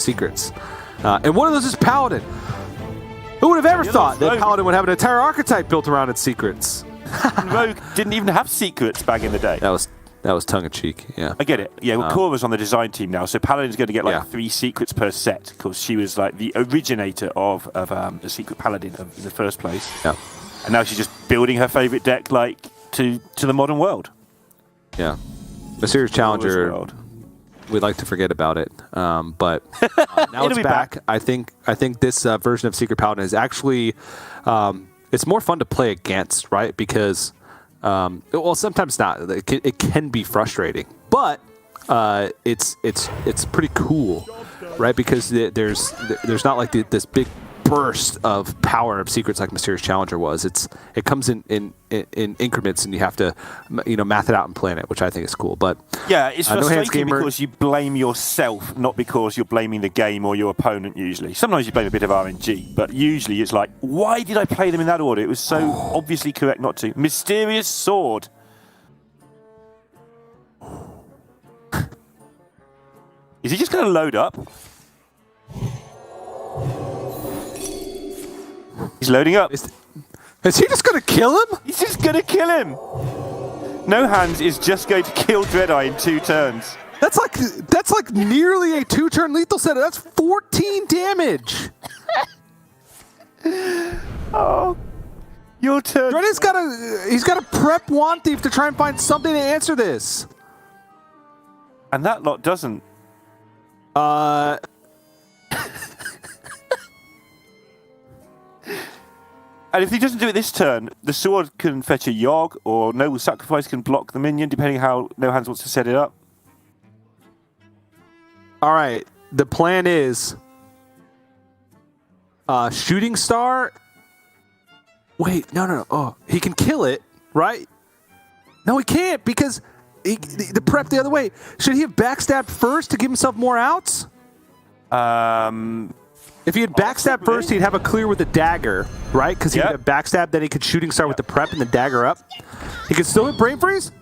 secrets. And one of those is Paladin. Who would have ever thought that Paladin would have an entire archetype built around its secrets? Rogue didn't even have secrets back in the day. That was tongue-in-cheek, yeah. I get it. Yeah, well, Cora's on the design team now, so Paladin's going to get like 3 secrets per set, because she was like the originator of the secret Paladin in the first place. Yeah. And now she's just building her favorite deck like to the modern world. Yeah. Mysterious Challenger, we'd like to forget about it, but now it's back. I think this version of Secret Paladin is actually, it's more fun to play against, right? Because well, sometimes not. It can be frustrating, but it's pretty cool, right? Because there's not like this big burst of power of secrets like Mysterious Challenger was. It comes in increments, and you have to math it out and plan it, which I think is cool. But yeah, it's frustrating because you blame yourself, not because you're blaming the game or your opponent. Usually, sometimes you blame a bit of RNG, but usually it's like, why did I play them in that order? It was so obviously correct not to. Mysterious Sword. Is he just going to load up? He's loading up. Is he just going to kill him? He's just going to kill him. No Hands is just going to kill DreadEye in 2 turns. That's like nearly a 2-turn lethal set. That's 14 damage. Oh, your turn. DreadEye's got to prep Wand Thief to try and find something to answer this. And that lot doesn't. And if he doesn't do it this turn, the sword can fetch a Yogg, or Noble Sacrifice can block the minion, depending how No Hands wants to set it up. All right. The plan is Shooting Star. Wait, no. Oh, he can kill it, right? No, he can't, because the prep the other way. Should he have backstabbed first to give himself more outs? If he had backstab first, he'd have a clear with a dagger, right? Because he would have backstab, then he could Shooting Star with the prep and the dagger up. He could still hit Brain Freeze?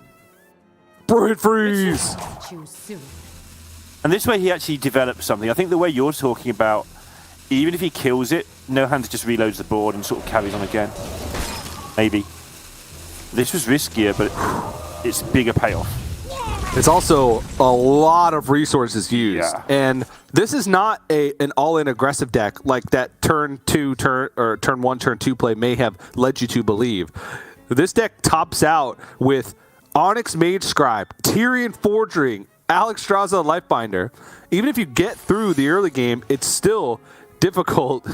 Brain Freeze! And this way he actually develops something. I think the way you're talking about, even if he kills it, No Hands just reloads the board and sort of carries on again. Maybe. This was riskier, but it's bigger payoff. It's also a lot of resources used, and this is not an all-in aggressive deck like that turn 1, turn 2 play may have led you to believe. This deck tops out with Onyx Mage Scribe, Tyrion Forging, Alex Straza Lifebinder. Even if you get through the early game, it's still difficult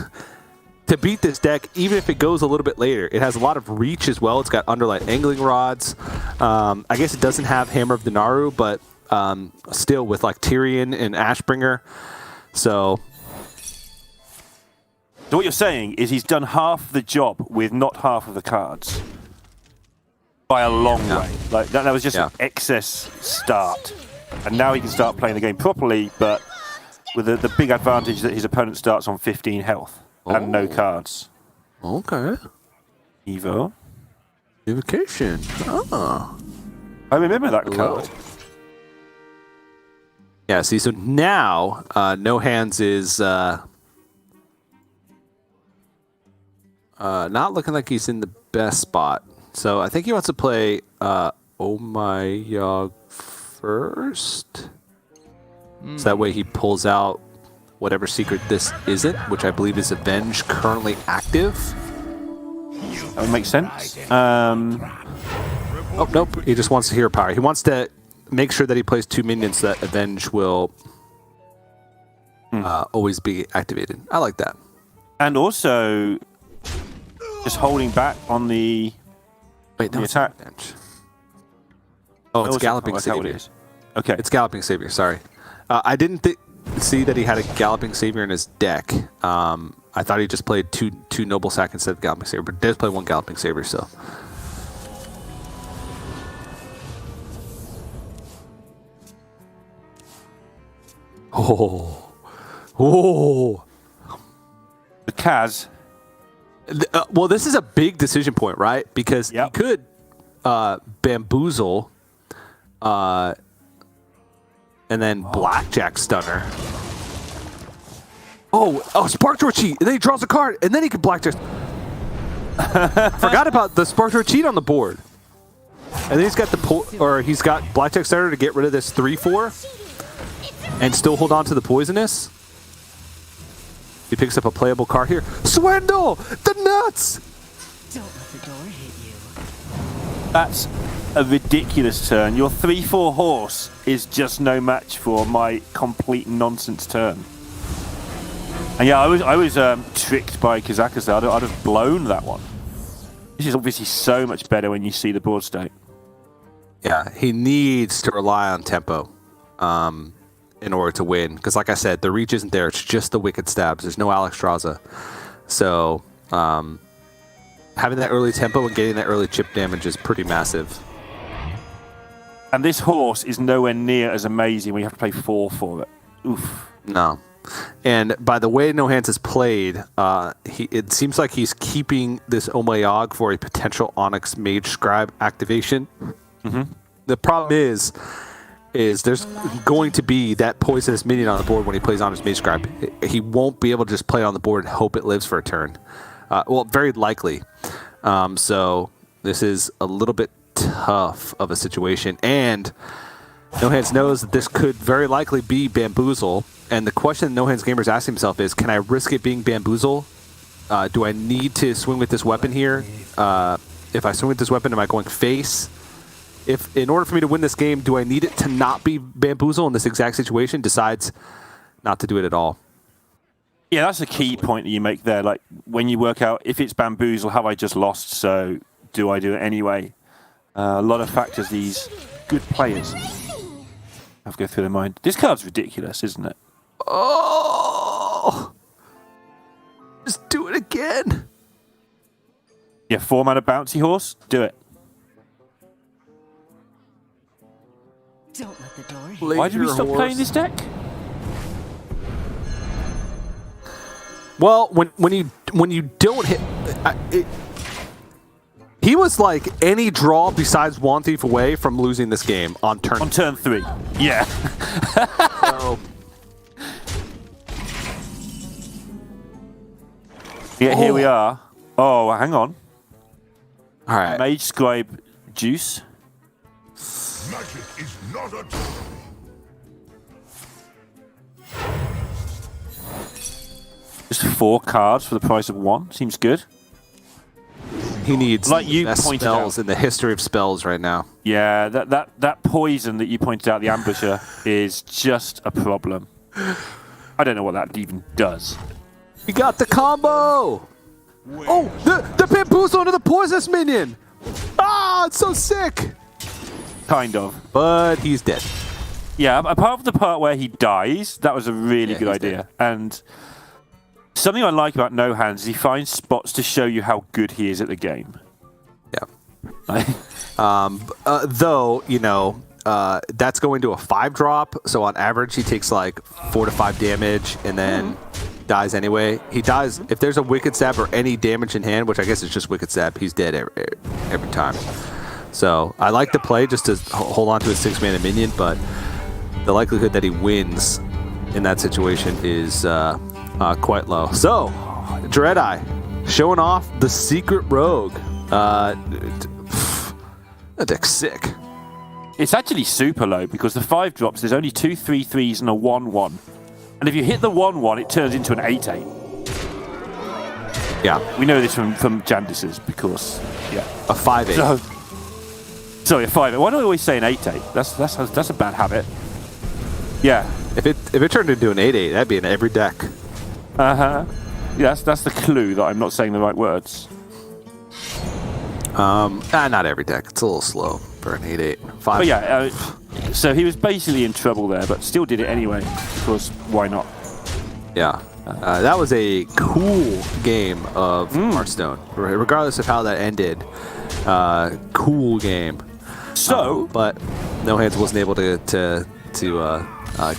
to beat this deck, even if it goes a little bit later. It has a lot of reach as well. It's got Underlight Angling Rods. I guess it doesn't have Hammer of the Naru, but still with like Tyrion and Ashbringer. So what you're saying is he's done half the job with not half of the cards. By a long way. Like that was just an excess start. And now he can start playing the game properly, but with the big advantage that his opponent starts on 15 health. And no cards. Okay. Evo. Evocation. Ah. I remember that card. Yeah, see, so now No Hands is not looking like he's in the best spot. So I think he wants to play Oh My Yogg first. So that way he pulls out whatever secret this isn't, which I believe is Avenge, currently active. That would make sense. Oh, nope. He just wants to hero power. He wants to make sure that he plays 2 minions so that Avenge will always be activated. I like that. And also, just holding back on the attack. Oh, it's Galloping Savior. Okay. It's Galloping Savior, sorry. I didn't see that he had a Galloping Savior in his deck. I thought he just played two Noble Sack instead of Galloping Savior, but he does play 1 Galloping Savior, so. Oh. The Kaz. Well, this is a big decision point, right? Because he could bamboozle and then Blackjack Stunner. Oh, Spark Draw cheat, and then he draws a card, and then he can blackjack. Forgot about the Spark Draw cheat on the board. And then he's got he's got Blackjack Starter to get rid of this 3/4, and still hold on to the poisonous. He picks up a playable card here. Swindle! The nuts! Don't let the door hit you. That's a ridiculous turn. Your 3/4 horse is just no match for my complete nonsense turn. And yeah, I was tricked by Kazakhstan. I'd have blown that one. This is obviously so much better when you see the board state. Yeah, he needs to rely on tempo in order to win. Because like I said, the reach isn't there. It's just the wicked stabs. There's no Alex Straza. So having that early tempo and getting that early chip damage is pretty massive. And this horse is nowhere near as amazing when you have to play 4 for it. Oof. No. And by the way No Hands has played, it seems like he's keeping this Omayog for a potential Onyx Mage Scribe activation. Mm-hmm. The problem is there's going to be that poisonous minion on the board when he plays Onyx Mage Scribe. He won't be able to just play it on the board and hope it lives for a turn. Well, very likely. So this is a little bit tough of a situation. And No Hands knows that this could very likely be Bamboozle. And the question NoHandsGamer is asking himself is, can I risk it being Bamboozle? Do I need to swing with this weapon here? If I swing with this weapon, am I going face? If in order for me to win this game, do I need it to not be Bamboozle in this exact situation? Decides not to do it at all. Yeah, that's a key point that you make there. Like, when you work out, if it's Bamboozle, have I just lost? So do I do it anyway? A lot of factors these good players have to go through their mind. This card's ridiculous, isn't it? Oh! Just do it again. Yeah, 4-mana bouncy horse. Do it. Don't let the door hit you. Why did we stop playing this deck? Well, when you don't hit, he was like any draw besides One Thief away from losing this game on turn. On turn 3. Yeah. So, yeah, here we are. Oh, hang on. all right. Mage Scribe Juice. Magic is not a Just 4 cards for the price of 1. Seems good. He needs Like you best pointed spells out. in the history of spells right now. Yeah, that poison that you pointed out, the ambusher, is just a problem. I don't know what that even does. He got the combo! Oh, the bamboozle into the poisonous minion! Ah, it's so sick! Kind of. But he's dead. Yeah, apart from the part where he dies, that was a really good he's idea. dead. And something I like about No Hands is he finds spots to show you how good he is at the game. Yeah. Though, you know, that's going to a 5-drop, so on average he takes like 4 to 5 damage and then dies anyway. He dies if there's a Wicked Stab or any damage in hand, which I guess is just Wicked Stab. He's dead every time. So I like to play just to hold on to his 6-mana minion, but the likelihood that he wins in that situation is quite low. So DreadEye showing off the secret rogue. That deck's sick. It's actually super low because the 5 drops, there's only 2 3/3s and a 1/1. And if you hit the 1/1, it turns into an 8/8. Yeah, We know this from Jandis's because, yeah. a 5/8. Sorry, a 5/8. Why do I always say an 8/8? That's a bad habit. Yeah. If it turned into an 8/8, that'd be in every deck. Yeah, that's the clue that I'm not saying the right words. Not every deck. It's a little slow for an 8/8. 5. But yeah, so he was basically in trouble there, but still did it anyway because why not? Yeah. That was a cool game of Hearthstone, regardless of how that ended. Cool game. So, but No Hands wasn't able to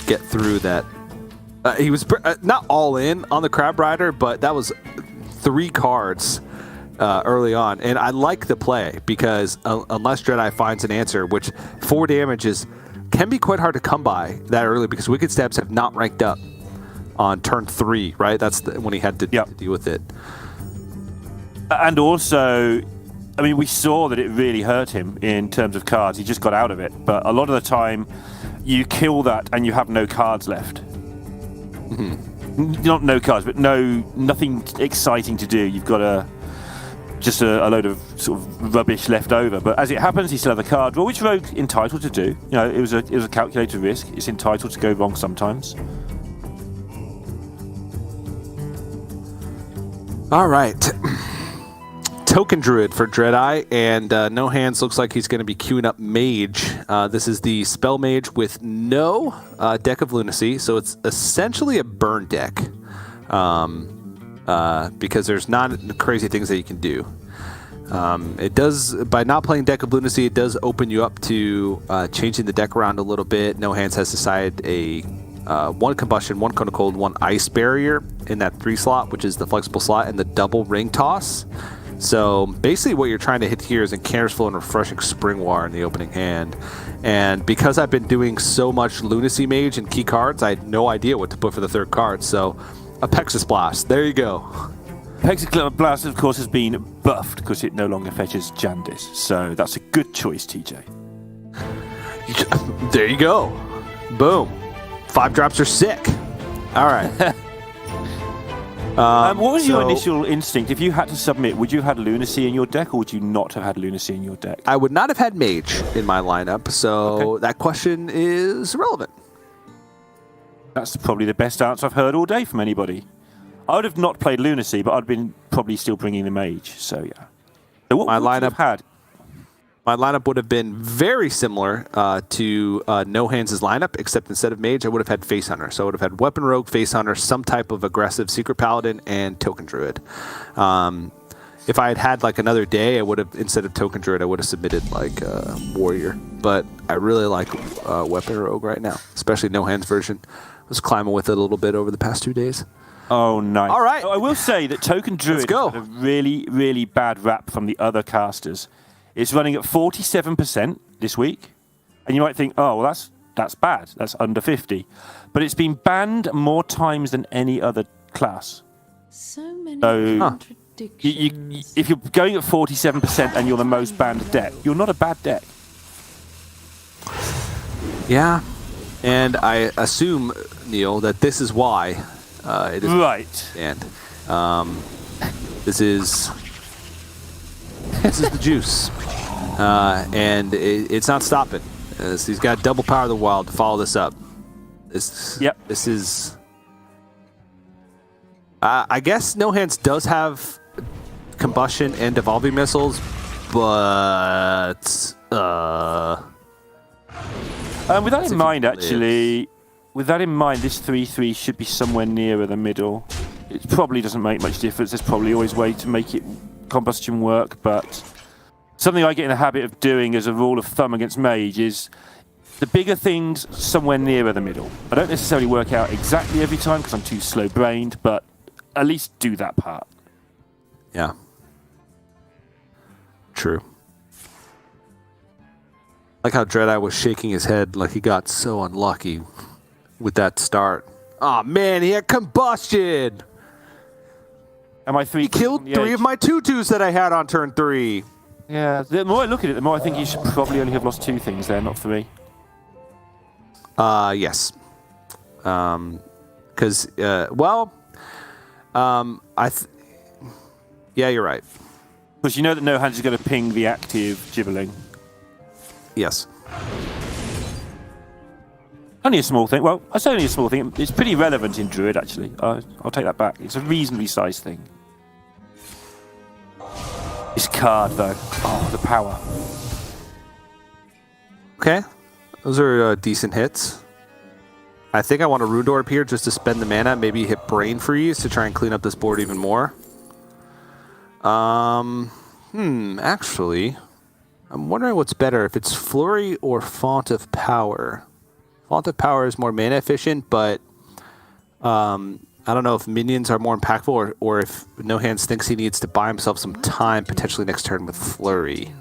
get through that. He was not all in on the Crab Rider, but that was 3 cards early on. And I like the play because unless DreadEye finds an answer, which 4 damage can be quite hard to come by that early because Wicked Stabs have not ranked up. on turn 3, right? That's when he had to deal with it. And also, I mean, we saw that it really hurt him in terms of cards. He just got out of it. But a lot of the time, you kill that and you have no cards left. Not no cards, but nothing exciting to do. You've got just a load of sort of rubbish left over. But as it happens, he still has a card draw, which Rogue's entitled to do. You know, it was a calculated risk. It's entitled to go wrong sometimes. All right. Token Druid for DreadEye, and No Hands looks like he's going to be queuing up Mage. This is the Spell Mage with no deck of Lunacy, so it's essentially a burn deck because there's not crazy things that you can do. It does, by not playing deck of Lunacy, it does open you up to changing the deck around a little bit. No Hands has decided a 1 Combustion, 1 Cone of Cold, 1 Ice Barrier in that 3 slot, which is the flexible slot, and the double Ring Toss. So basically what you're trying to hit here is Incanter's Flow and Refreshing Springwar in the opening hand. And because I've been doing so much Lunacy Mage and key cards, I had no idea what to put for the 3rd card. So a Pexus Blast. There you go. Pexus Blast, of course, has been buffed because it no longer fetches Jandis. So that's a good choice, TJ. There you go. Boom. 5 drops are sick. All right. What was your initial instinct? If you had to submit, would you have had Lunacy in your deck, or would you not have had Lunacy in your deck? I would not have had Mage in my lineup, so that question is relevant. That's probably the best answer I've heard all day from anybody. I would have not played Lunacy, but I'd been probably still bringing the Mage, so yeah. So what would you have had? My lineup would have been very similar to No Hands' lineup, except instead of Mage, I would have had Face Hunter. So I would have had Weapon Rogue, Face Hunter, some type of aggressive Secret Paladin, and Token Druid. If I had had like another day, I would have, instead of Token Druid, I would have submitted like Warrior. But I really like Weapon Rogue right now, especially No Hands version. I was climbing with it a little bit over the past 2 days. Oh, nice. All right. Oh, I will say that Token Druid has had a really, really bad rap from the other casters. It's running at 47% this week. And you might think, oh, well, that's bad. That's under 50. But it's been banned more times than any other class. So many contradictions. If you're going at 47% and you're the most banned deck, you're not a bad deck. Yeah. And I assume, Neil, that this is why it is right. And this is the juice. And it's not stopping. He's got double Power of the Wild to follow this up. This is... I guess No Hands does have Combustion and Devolving Missiles, but... with that in mind, actually... With that in mind, this 3-3 should be somewhere nearer the middle. It probably doesn't make much difference. There's probably always a way to make it Combustion work, but... Something I get in the habit of doing as a rule of thumb against Mage is the bigger things somewhere nearer the middle. I don't necessarily work out exactly every time because I'm too slow-brained, but at least do that part. Yeah. True. Like how DreadEye was shaking his head like he got so unlucky with that start. Oh man, he had Combustion! And my 3 he killed 3 of my 2/2s that I had on turn 3. Yeah, the more I look at it, the more I think you should probably only have lost 2 things there, not 3. Yes. Because, yeah, you're right. Because you know that No Hands is going to ping the active Gibberling. Yes. Only a small thing. Well, I say only a small thing. It's pretty relevant in Druid, actually. I'll take that back. It's a reasonably sized thing. This card, though. Oh, the power. Okay. Those are decent hits. I think I want a Rune Door up here just to spend the mana, maybe hit Brain Freeze to try and clean up this board even more. Actually, I'm wondering what's better, if it's Flurry or Font of Power. Font of Power is more mana efficient, but I don't know if minions are more impactful or if No Hands thinks he needs to buy himself some time, potentially next turn with Flurry.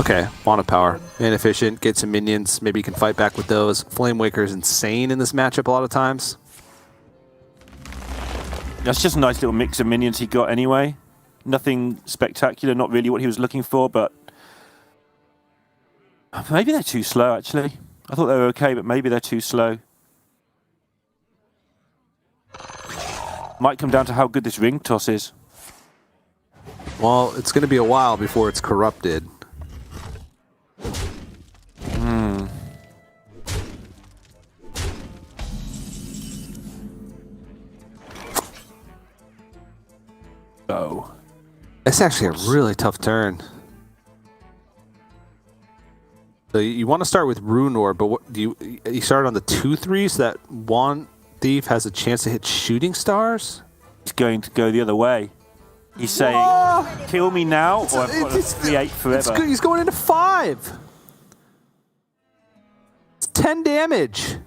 Okay, Wand of Power. Inefficient, get some minions. Maybe you can fight back with those. Flame Waker is insane in this matchup a lot of times. That's just a nice little mix of minions he got anyway. Nothing spectacular, not really what he was looking for, but maybe they're too slow, actually. I thought they were okay, but maybe they're too slow. Might come down to how good this ring toss is. Well, it's going to be a while before it's corrupted. Oh. It's actually a really tough turn. So you want to start with Rune Orb, but what do you start on the 2/3 so that Wand Thief has a chance to hit shooting stars? He's going to go the other way. He's saying, kill me now, or I've got a 3/8 forever. He's going into 5. It's 10 damage.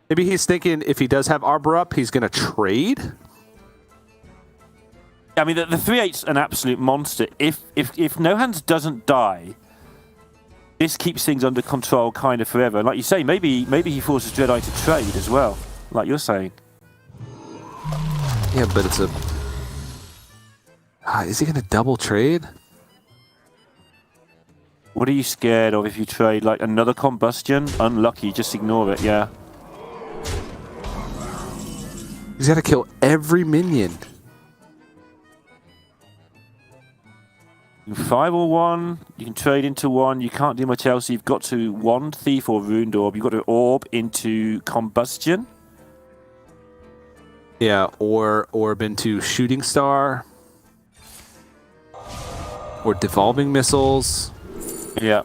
Maybe he's thinking if he does have Arbor up, he's going to trade? I mean, the 3/8's an absolute monster. If No Hands doesn't die, this keeps things under control kind of forever. And like you say, maybe he forces DreadEye to trade as well, like you're saying. Yeah, but it's a... is he going to double trade? What are you scared of if you trade? Like another combustion? Unlucky, just ignore it, yeah. He's got to kill every minion. 5 or 1, you can trade into 1, you can't do much else. You've got to Wand Thief or Rune Orb. You've got to Orb into Combustion. Yeah, or Orb into Shooting Star. Or Devolving Missiles. Yeah.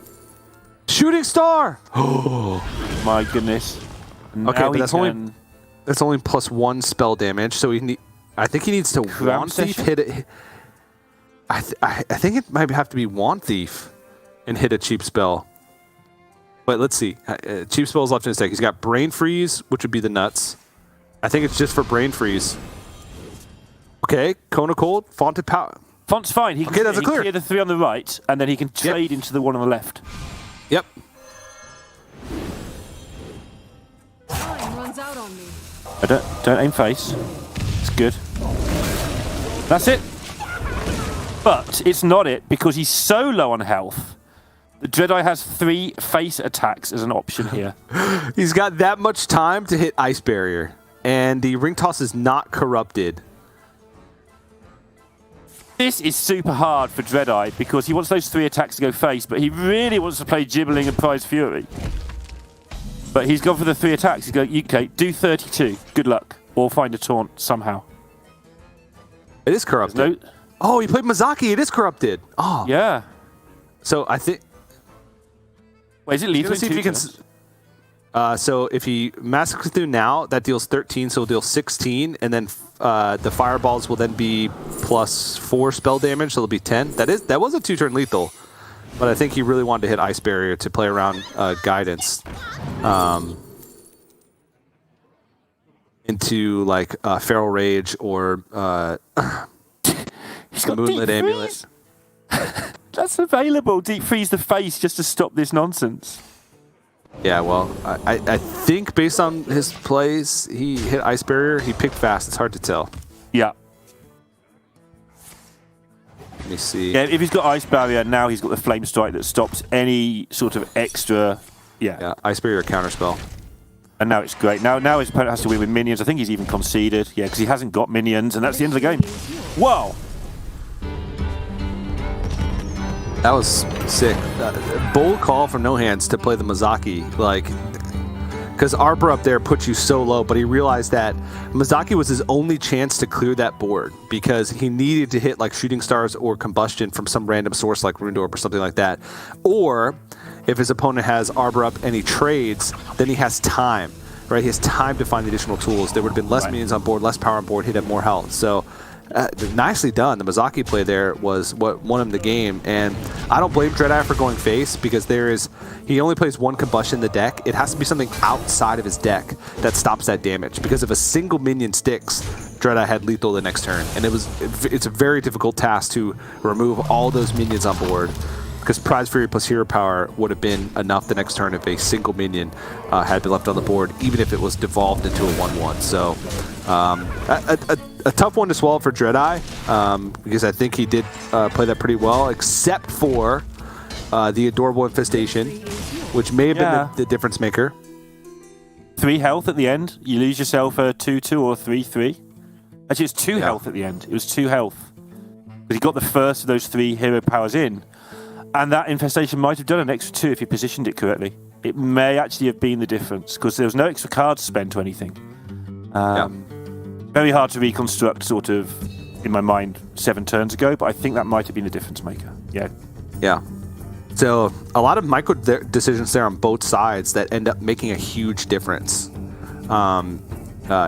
Shooting Star! Oh my goodness. Okay, but that's only +1 spell damage, so I think he needs to Wand Thief hit it. I think it might have to be Wand Thief and hit a cheap spell. But let's see. Cheap spells left in his deck. He's got Brain Freeze, which would be the nuts. I think it's just for Brain Freeze. Okay, Cone of Cold, Fonted Power. Font's fine. He can, that's a clear. Clear the 3 on the right, and then he can trade into the 1 on the left. Yep. Time runs out on me. Don't aim face. It's good. That's it. But it's not it, because he's so low on health. The DreadEye has 3 face attacks as an option here. He's got that much time to hit Ice Barrier. And the Ring Toss is not corrupted. This is super hard for DreadEye, because he wants those 3 attacks to go face, but he really wants to play Gibbling and Prize Fury. But he's gone for the 3 attacks. He's going, okay, do 32. Good luck. Or find a taunt somehow. It is corrupted. Oh, he played Mizaki. It is corrupted. Oh. Yeah. So I think... Wait, is it lethal? See if he can... so if he Massacre through now, that deals 13, so he'll deal 16, and then the fireballs will then be +4 spell damage, so it'll be 10. That was a 2-turn lethal, but I think he really wanted to hit Ice Barrier to play around Guidance into like Feral Rage or He's got Moonlit Deep Amulet. That's available. Deep Freeze the face just to stop this nonsense. Yeah, well, I think based on his plays, he hit Ice Barrier. He picked fast. It's hard to tell. Yeah. Let me see. Yeah, if he's got Ice Barrier, now he's got the Flame Strike that stops any sort of extra... Yeah, Ice Barrier counterspell. And now it's great. Now his opponent has to win with minions. I think he's even conceded. Yeah, because he hasn't got minions, and that's the end of the game. Whoa! That was sick. Bold call from No Hands to play the Mizaki. Like, because Arbor up there puts you so low, but he realized that Mizaki was his only chance to clear that board because he needed to hit like Shooting Stars or Combustion from some random source like Rune Orb or something like that. Or if his opponent has Arbor up and he trades, then he has time, right? He has time to find the additional tools. There would have been less minions on board, less power on board, he'd have more health. So nicely done. The Mizaki play there was what won him the game, and I don't blame DreadEye for going face because he only plays 1 combustion in the deck. It has to be something outside of his deck that stops that damage, because if a single minion sticks, DreadEye had lethal the next turn, and it's a very difficult task to remove all those minions on board, because Prize Fury plus Hero Power would have been enough the next turn if a single minion had been left on the board, even if it was devolved into a 1/1. So a tough one to swallow for DreadEye, because I think he did play that pretty well, except for the Adorable Infestation, which may have been the difference maker. 3 health at the end. You lose yourself a 2/2 or 3/3. Actually, it's 2 health at the end. It was 2 health. But he got the first of those 3 hero powers in. And that infestation might have done an extra 2 if you positioned it correctly. It may actually have been the difference, because there was no extra cards spent to anything. Very hard to reconstruct, sort of, in my mind, 7 turns ago, but I think that might have been the difference maker. Yeah. So a lot of micro decisions there on both sides that end up making a huge difference.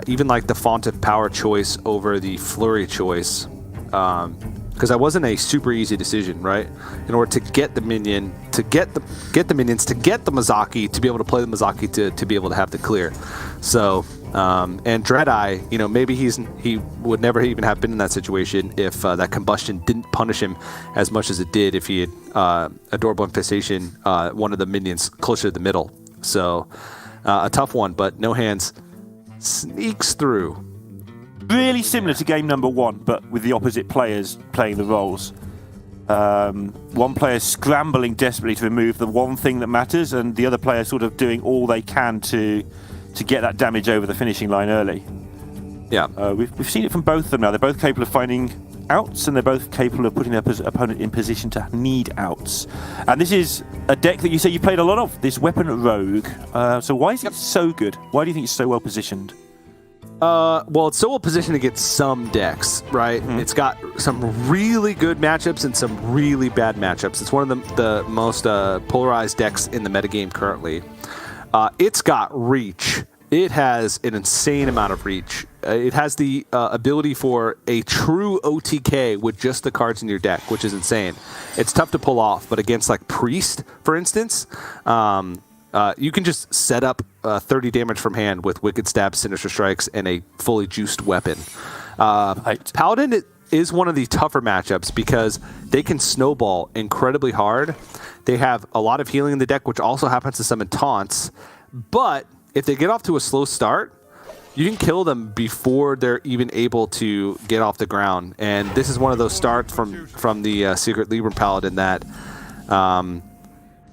Even like the Font of Power choice over the Flurry choice. Because that wasn't a super easy decision, right? In order to get the minion, to get the minions, to get the Mizaki, to be able to play the Mizaki, to be able to have the clear. So, and DreadEye, you know, maybe he would never even have been in that situation if that combustion didn't punish him as much as it did if he had Adorable Infestation, one of the minions closer to the middle. So, a tough one, but No Hands sneaks through. Really similar to game number 1, but with the opposite players playing the roles. One player scrambling desperately to remove the one thing that matters, and the other player sort of doing all they can to get that damage over the finishing line early. Yeah. We've seen it from both of them now. They're both capable of finding outs, and they're both capable of putting their opponent in position to need outs. And this is a deck that you say you played a lot of, this Weapon Rogue. So why is it so good? Why do you think it's so well positioned? Well, it's so well positioned against some decks, right? It's got some really good matchups and some really bad matchups. It's one of the most polarized decks in the metagame currently. It's got reach. It has an insane amount of reach. It has the ability for a true OTK with just the cards in your deck, which is insane. It's tough to pull off, but against like Priest, for instance, you can just set up 30 damage from hand with Wicked Stabs, Sinister Strikes, and a fully juiced weapon. Paladin is one of the tougher matchups because they can snowball incredibly hard. They have a lot of healing in the deck, which also happens to summon taunts. But if they get off to a slow start, you can kill them before they're even able to get off the ground. And this is one of those starts from the Secret Libram Paladin that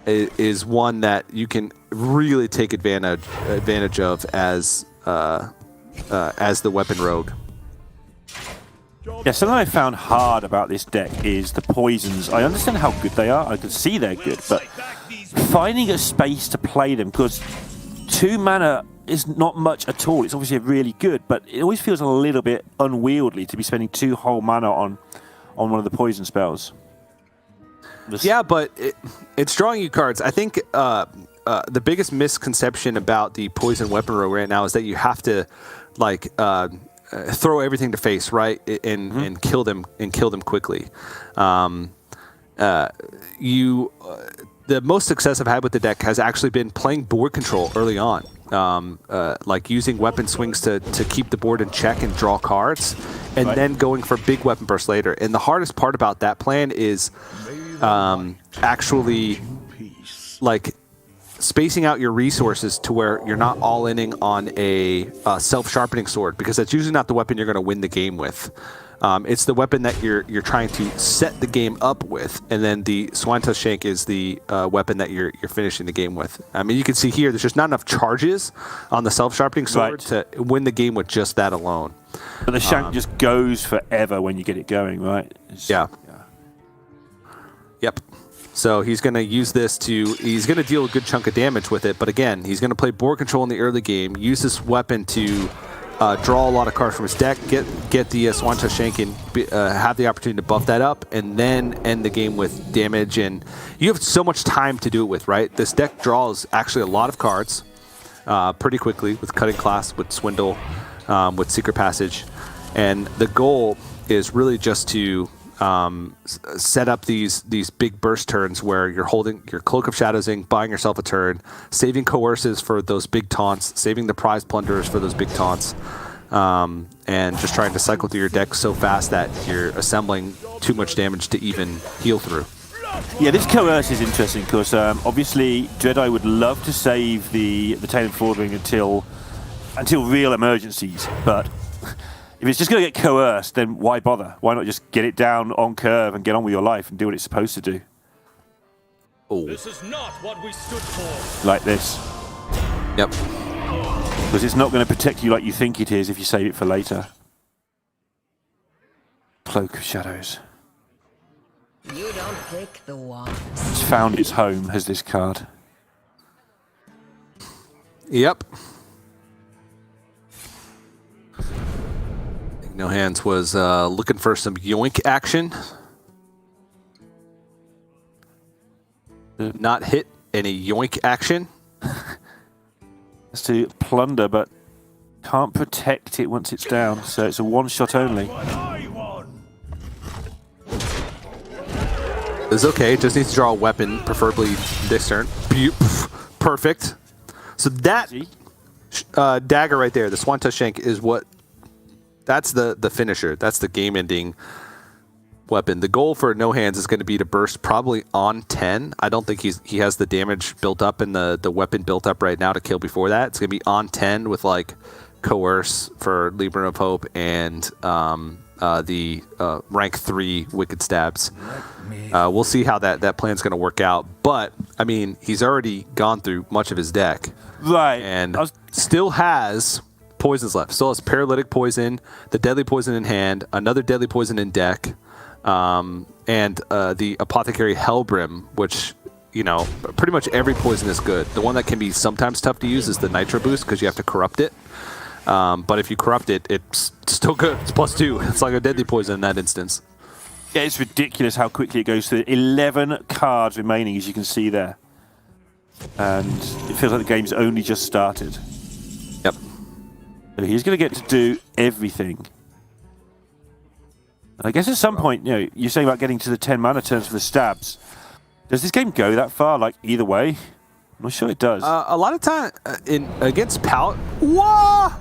is one that you can really take advantage of as the Weapon Rogue. Yeah, something I found hard about this deck is the poisons. I understand how good they are. I can see they're good, but finding a space to play them, because 2 mana is not much at all. It's obviously really good, but it always feels a little bit unwieldy to be spending 2 whole mana on one of the poison spells. Yeah, but it's drawing you cards. I think the biggest misconception about the Poison Weapon Rogue right now is that you have to like throw everything to face, right, and kill them quickly. The most success I've had with the deck has actually been playing board control early on, like using weapon swings to keep the board in check and draw cards, and then going for big weapon bursts later. And the hardest part about that plan is actually like spacing out your resources to where you're not all-inning on a self-sharpening sword, because that's usually not the weapon you're going to win the game with. It's the weapon that you're trying to set the game up with, and then the Swinetooth Shank is the weapon that you're finishing the game with. I mean, you can see here there's just not enough charges on the self-sharpening sword to win the game with just that alone. But the Shank just goes forever when you get it going, right? Yep. So he's going to use this he's going to deal a good chunk of damage with it, but again, he's going to play board control in the early game, use this weapon to draw a lot of cards from his deck, get the Swinetooth Shank and have the opportunity to buff that up, and then end the game with damage. And you have so much time to do it with, right? This deck draws actually a lot of cards pretty quickly with Cutting Class, with Swindle, with Secret Passage. And the goal is really just to set up these big burst turns where you're holding your Cloak of Shadows in, buying yourself a turn, saving Coercives for those big taunts, saving the Prize Plunderers for those big taunts, and just trying to cycle through your deck so fast that you're assembling too much damage to even heal through. Yeah, this coerce is interesting because obviously DreadEye would love to save the Tail and Fordring until real emergencies, but if it's just going to get coerced, then why bother? Why not just get it down on curve and get on with your life and do what it's supposed to do? Oh. This is not what we stood for. Like this. Yep. Because it's not going to protect you like you think it is if you save it for later. Cloak of Shadows. You don't pick the ones. It's found its home as this card. Yep. I think No Hands was looking for some yoink action. Not hit any yoink action. Has to plunder, but can't protect it once it's down, so it's a one-shot only. It's okay, just needs to draw a weapon, preferably this turn. Perfect. So that dagger right there, the Swan Tusk Shank, is what... That's the finisher. That's the game-ending weapon. The goal for No Hands is going to be to burst probably on 10. I don't think he has the damage built up and the weapon built up right now to kill before that. It's going to be on 10 with like Coerce for Libram of Hope and the rank 3 Wicked Stabs. We'll see how that plan's going to work out. But, I mean, he's already gone through much of his deck. Right. And still has poisons left. Still has Paralytic Poison, the Deadly Poison in hand, another Deadly Poison in deck, and the Apothecary Hellbrim, which, you know, pretty much every poison is good. The one that can be sometimes tough to use is the Nitro Boost because you have to corrupt it. But if you corrupt it, it's still good. It's +2. It's like a Deadly Poison in that instance. Yeah, it's ridiculous how quickly it goes through. 11 cards remaining, as you can see there. And it feels like the game's only just started. Yep. So he's going to get to do everything. And I guess at some point, you know, you're saying about getting to the 10 mana turns for the stabs. Does this game go that far? Like, either way? I'm not sure it does. A lot of time against Paladin. Whoa!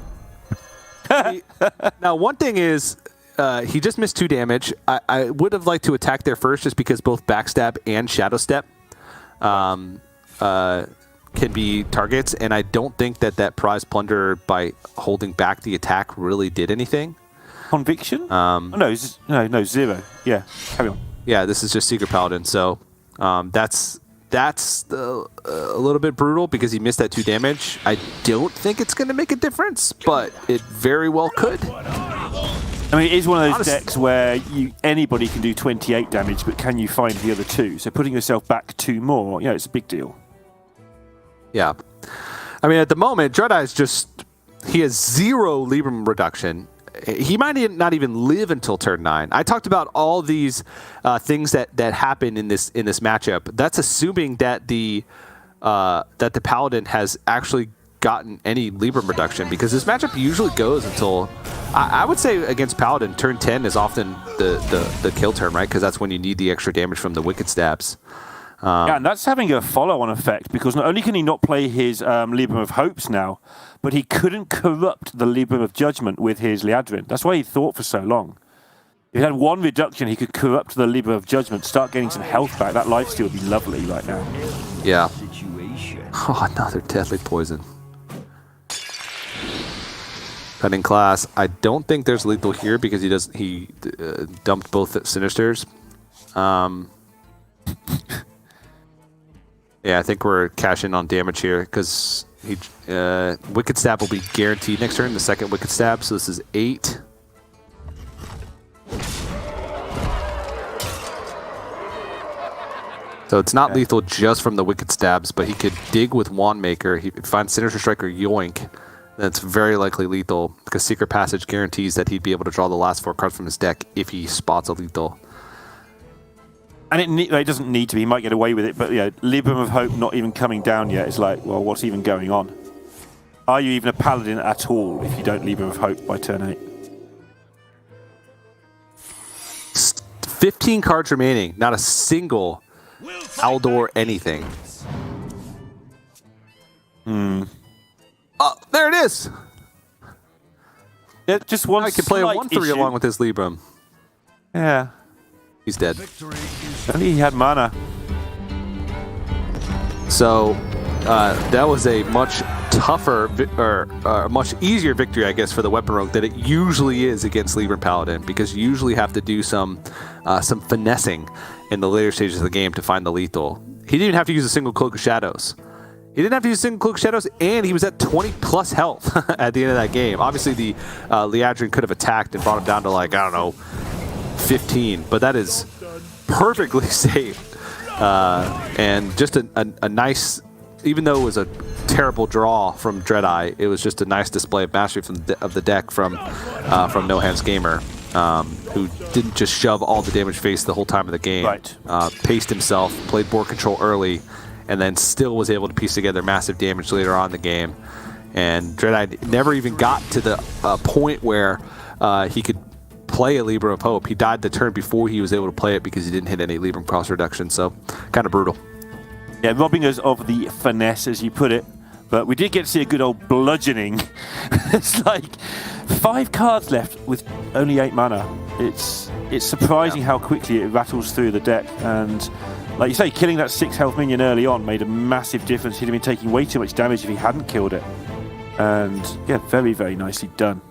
Now, one thing is, he just missed 2 damage. I would have liked to attack there first just because both Backstab and Shadow Step can be targets, and I don't think that Prize Plunder, by holding back the attack, really did anything. Conviction? No, 0. Yeah, carry on. Yeah, this is just Secret Paladin, so that's a little bit brutal because he missed that 2 damage. I don't think it's going to make a difference, but it very well could. I mean, it is one of those decks where anybody can do 28 damage, but can you find the other 2? So putting yourself back 2 more, you know, it's a big deal. Yeah. I mean, at the moment, DreadEye is just... He has 0 Libram reduction. He might not even live until turn 9. I talked about all these things that happen in this matchup. That's assuming that the Paladin has actually gotten any Libram reduction, because this matchup usually goes until... I would say against Paladin, turn 10 is often the kill turn, right? Because that's when you need the extra damage from the Wicked Stabs. Yeah, and that's having a follow-on effect, because not only can he not play his Libram of Hopes now, but he couldn't corrupt the Libram of Judgment with his Liadrin. That's why he thought for so long. If he had 1 reduction, he could corrupt the Libram of Judgment, start getting some health back. That lifesteal would be lovely right now. Yeah. Oh, another Deadly Poison. Cutting Class. I don't think there's lethal here because he dumped both Sinisters. Yeah, I think we're cashing on damage here because Wicked Stab will be guaranteed next turn, the second Wicked Stab, so this is 8. So it's not lethal just from the Wicked Stabs, but he could dig with Wandmaker. He finds Sinister Strike or Yoink. That's very likely lethal because Secret Passage guarantees that he'd be able to draw the last 4 cards from his deck if he spots a lethal. And it doesn't need to be. He might get away with it, but yeah, Libram of Hope not even coming down yet. It's like, well, what's even going on? Are you even a Paladin at all if you don't Libram of Hope by turn 8? 15 cards remaining. Not a single Aldor anything. Oh, there it is. Yeah, just one. I could play a 1/3 issue. along with his Libram. Yeah. He's dead. Only he had mana. So that was a much tougher or much easier victory, I guess, for the weapon rogue than it usually is against Libram Paladin, because you usually have to do some finessing in the later stages of the game to find the lethal. He didn't have to use a single Cloak of Shadows. He didn't have to use a single Cloak of Shadows, and he was at 20 plus health at the end of that game. Obviously, the Liadrin could have attacked and brought him down to, like, I don't know, 15, but that is perfectly safe. And just a nice, even though it was a terrible draw from DreadEye, it was just a nice display of mastery of the deck from NoHandsGamer, who didn't just shove all the damage face the whole time of the game. Right. Paced himself, played board control early, and then still was able to piece together massive damage later on in the game. And DreadEye never even got to the point where he could play a Libram of Hope. He died the turn before he was able to play it because he didn't hit any Libram cross reduction, so kind of brutal. Yeah, robbing us of the finesse, as you put it. But we did get to see a good old bludgeoning. It's like 5 cards left with only 8 mana. It's surprising how quickly it rattles through the deck. And like you say, killing that 6 health minion early on made a massive difference. He'd have been taking way too much damage if he hadn't killed it. And yeah, very, very nicely done.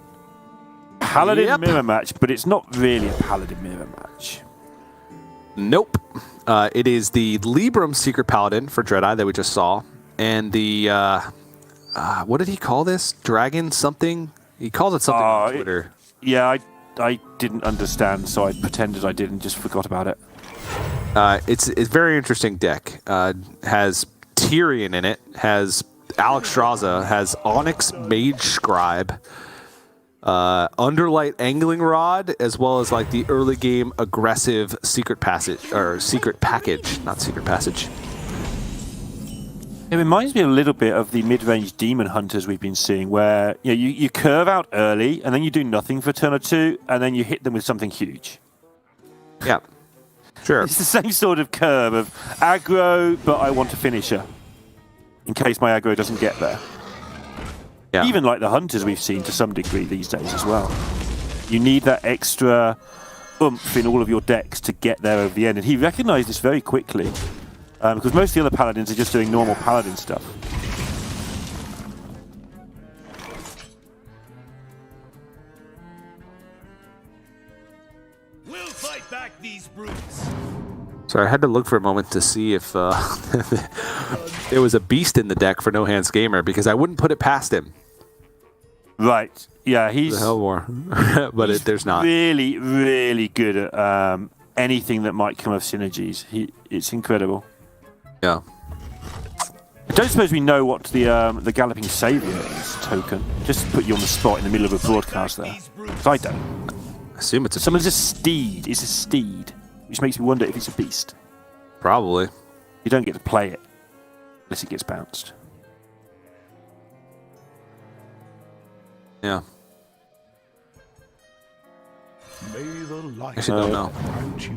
Paladin mirror match, but it's not really a Paladin mirror match. Nope. It is the Libram Secret Paladin for DreadEye that we just saw, and the what did he call this? Dragon something? He calls it something on Twitter. I didn't understand, so I pretended I did and just forgot about it. It's a very interesting deck. Has Tyrion in it, has Alex Straza, has Onyx Mage Scribe, Underlight Angling Rod, as well as like the early game aggressive Secret Passage, or Secret Package, not Secret Passage. It reminds me a little bit of the mid-range Demon Hunters we've been seeing, where you curve out early, and then you do nothing for a turn or two, and then you hit them with something huge. Yeah, sure. It's the same sort of curve of aggro, but I want a finisher, in case my aggro doesn't get there. Yeah. Even like the Hunters we've seen to some degree these days as well. You need that extra oomph in all of your decks to get there over the end. And he recognised this very quickly, because most of the other Paladins are just doing normal Paladin stuff. We'll fight back these brutes. So I had to look for a moment to see if there was a beast in the deck for NoHandsGamer, because I wouldn't put it past him. Right. Yeah, he's the Hellwar, but there's not. Really, really good at anything that might come of synergies. It's incredible. Yeah. I don't suppose we know what the Galloping Saviour is token. Just to put you on the spot in the middle of a broadcast there. Because I don't. I assume it's a Someone's a steed. It's a steed. Which makes me wonder if it's a beast. Probably. You don't get to play it unless it gets bounced. Yeah. I actually don't know.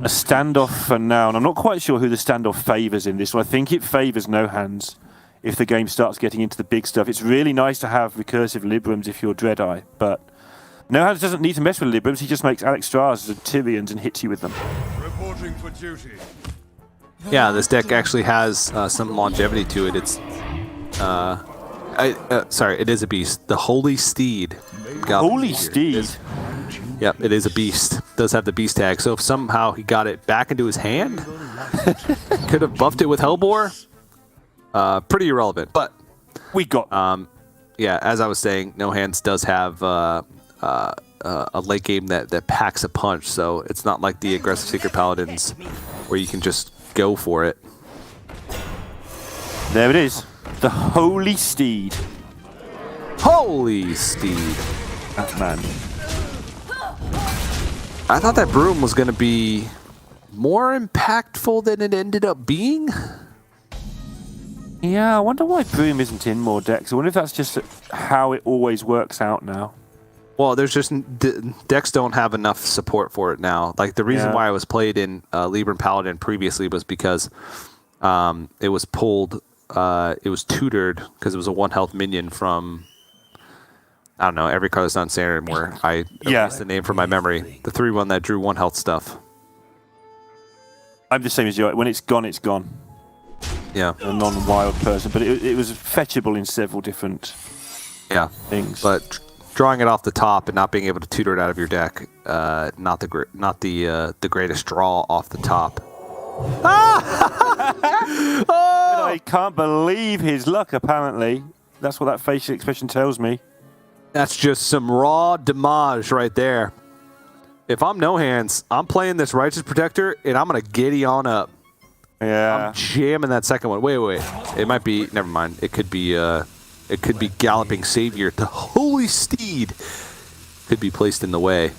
A standoff for now, and I'm not quite sure who the standoff favours in this one. I think it favours No Hands if the game starts getting into the big stuff. It's really nice to have recursive Librams if you're DreadEye, but No Hands doesn't need to mess with Librams. He just makes Alex Strazas and Tyrions and hits you with them. Reporting for duty. Yeah, this deck actually has some longevity to it. It's sorry, it is a beast. The Holy Steed. Holy Steed. Yep, it is a beast. Does have the beast tag. So if somehow he got it back into his hand, could have buffed it with Hellbore. Pretty irrelevant, but we got. Yeah, as I was saying, No Hands does have a late game that packs a punch. So it's not like the aggressive Secret Paladins where you can just go for it. There it is. The Holy Steed. Holy Steed. That man. I thought that broom was going to be more impactful than it ended up being. Yeah, I wonder why broom isn't in more decks. I wonder if that's just how it always works out now. Well, there's just decks don't have enough support for it now. Like the reason why it was played in Libram Paladin previously was because it was pulled, it was tutored because it was a 1 health minion from I don't know, every card that's not standard anymore. I erased the name from my memory. The 3-1 that drew 1 health stuff. I'm the same as you. When it's gone, it's gone. Yeah. A non-wild person, but it was fetchable in several different things. But drawing it off the top and not being able to tutor it out of your deck, not the greatest draw off the top. I can't believe his luck, apparently. That's what that facial expression tells me. That's just some raw damage right there. If I'm No Hands, I'm playing this Righteous Protector, and I'm going to giddy on up. Yeah. I'm jamming that second one. Wait. It might be, never mind. It could be Galloping Savior. The Holy Steed could be placed in the way.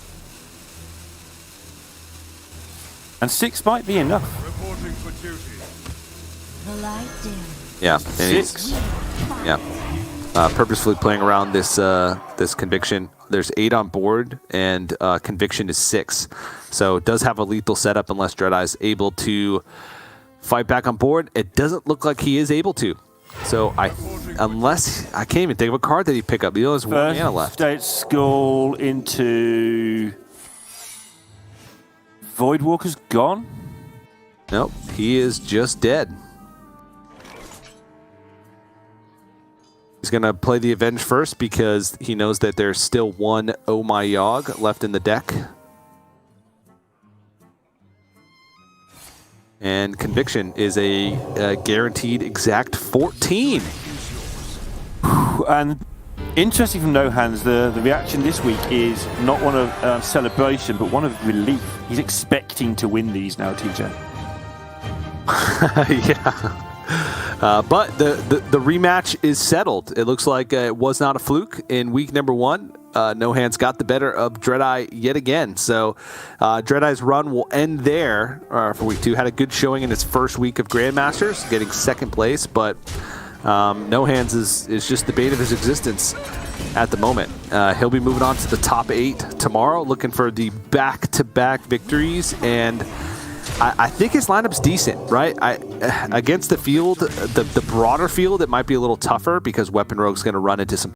And 6 might be enough. Reporting for duty. The light dim. Yeah. And 6. Yeah. Purposefully playing around this this Conviction. There's 8 on board, and Conviction is 6. So it does have a lethal setup unless DreadEye is able to fight back on board. It doesn't look like he is able to. So unless I can't even think of a card that he pick up. He only has 1 mana left. State Skull into Voidwalker's gone. Nope, he is just dead. He's going to play the Avenge first because he knows that there's still 1 Oh My Yogg left in the deck. And Conviction is a guaranteed exact 14. And interesting from No Hands, the reaction this week is not one of celebration, but one of relief. He's expecting to win these now, TJ. Yeah. But the rematch is settled. It looks like it was not a fluke in week number 1. No Hands got the better of DreadEye yet again. So DreadEye's run will end there for week 2. Had a good showing in his first week of Grandmasters, getting 2nd place. But No Hands is just the bane of his existence at the moment. He'll be moving on to the top 8 tomorrow, looking for the back-to-back victories. And I think his lineup's decent, right? Against the field, the broader field, it might be a little tougher because Weapon Rogue's going to run into some